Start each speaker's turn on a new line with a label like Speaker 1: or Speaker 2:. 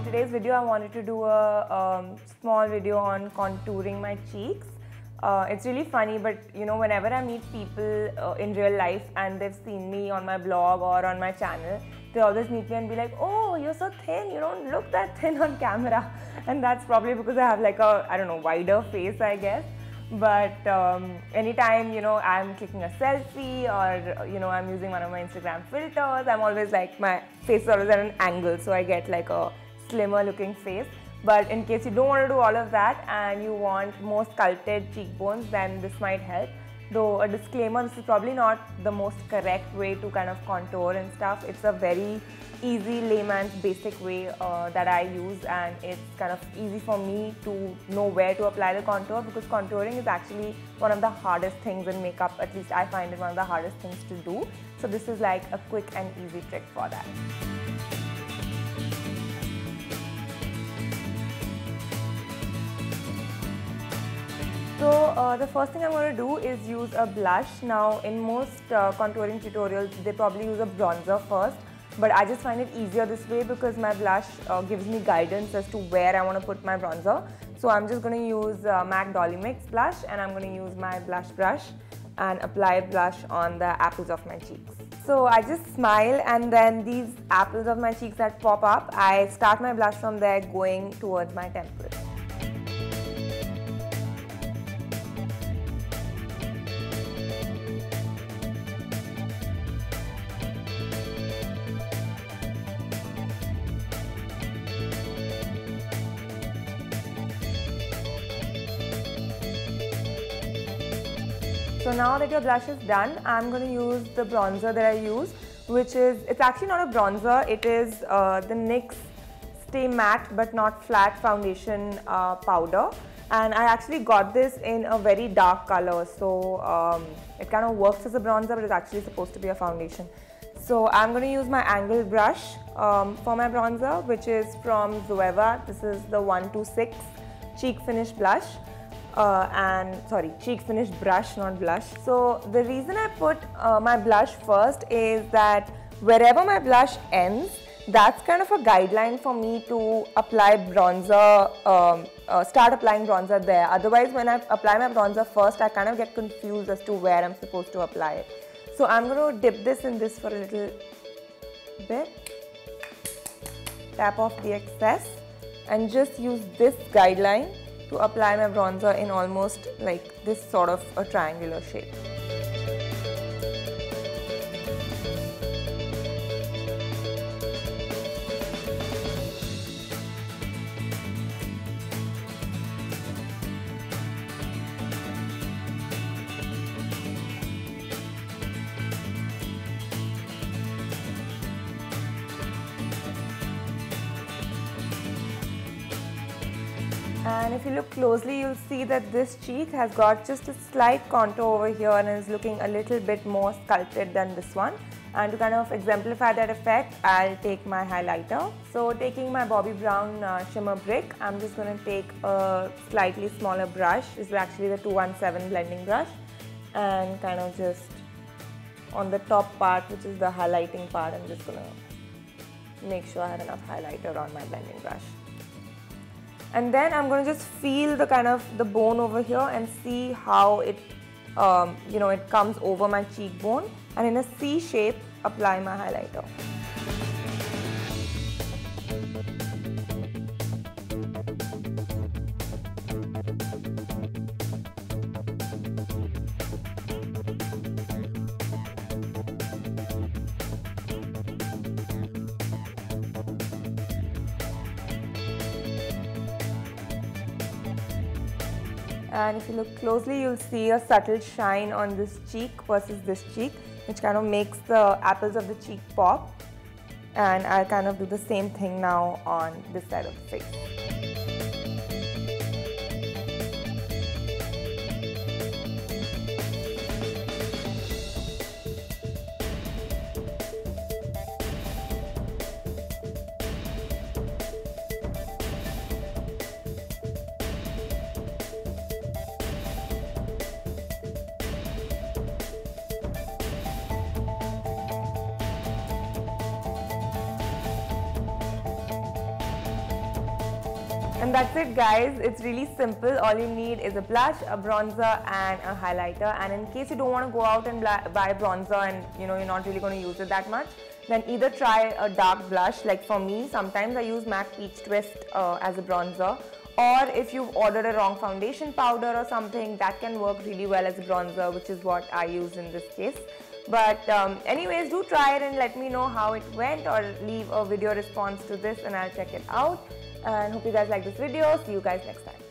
Speaker 1: today's video I wanted to do a small video on contouring my cheeks. It's really funny, but you know, whenever I meet people in real life and they've seen me on my blog or on my channel, they always meet me and be like, oh, you're so thin, you don't look that thin on camera. And that's probably because I have like a, I don't know, wider face, I guess. But anytime, you know, I'm clicking a selfie or, you know, I'm using one of my Instagram filters, I'm always like, my face is always at an angle, so I get like a slimmer looking face. But in case you don't want to do all of that and you want more sculpted cheekbones, then this might help. Though a disclaimer, this is probably not the most correct way to kind of contour and stuff. It's a very easy layman's basic way that I use, and it's kind of easy for me to know where to apply the contour, because contouring is actually one of the hardest things in makeup. At least I find it one of the hardest things to do. So this is like a quick and easy trick for that. So the first thing I'm going to do is use a blush. Now in most contouring tutorials, they probably use a bronzer first, but I just find it easier this way because my blush gives me guidance as to where I want to put my bronzer. So I'm just going to use MAC Dollymix Blush, and I'm going to use my blush brush and apply blush on the apples of my cheeks. So I just smile, and then these apples of my cheeks that pop up, I start my blush from there going towards my temples. So now that your blush is done, I'm going to use the bronzer that I use, which is, it's actually not a bronzer, it is the NYX Stay Matte But Not Flat Foundation powder. And I actually got this in a very dark color, so it kind of works as a bronzer, but it's actually supposed to be a foundation. So I'm going to use my angled brush for my bronzer, which is from Zoeva. This is the 126 Cheek Finish Blush. Cheek finish brush, not blush. So the reason I put my blush first is that wherever my blush ends, that's kind of a guideline for me to apply bronzer, start applying bronzer there. Otherwise, when I apply my bronzer first, I kind of get confused as to where I'm supposed to apply it. So I'm going to dip this in this for a little bit, tap off the excess, and just use this guideline to apply my bronzer in almost like this sort of a triangular shape. And if you look closely, you'll see that this cheek has got just a slight contour over here and is looking a little bit more sculpted than this one. And to kind of exemplify that effect, I'll take my highlighter. So taking my Bobbi Brown Shimmer Brick, I'm just going to take a slightly smaller brush. This is actually the 217 blending brush. And kind of just on the top part, which is the highlighting part, I'm just going to make sure I have enough highlighter on my blending brush. And then I'm going to just feel the kind of the bone over here and see how it, you know, it comes over my cheekbone, and in a C shape apply my highlighter. And if you look closely, you'll see a subtle shine on this cheek versus this cheek, which kind of makes the apples of the cheek pop. And I'll kind of do the same thing now on this side of the face. And that's it, guys. It's really simple. All you need is a blush, a bronzer and a highlighter. And in case you don't want to go out and buy bronzer and you're not really going to use it that much, then either try a dark blush. Like for me, sometimes I use MAC Peach Twist as a bronzer. Or if you've ordered a wrong foundation powder or something, that can work really well as a bronzer, which is what I use in this case. But anyways, do try it and let me know how it went, or leave a video response to this and I'll check it out. And hope you guys like this video. See you guys next time.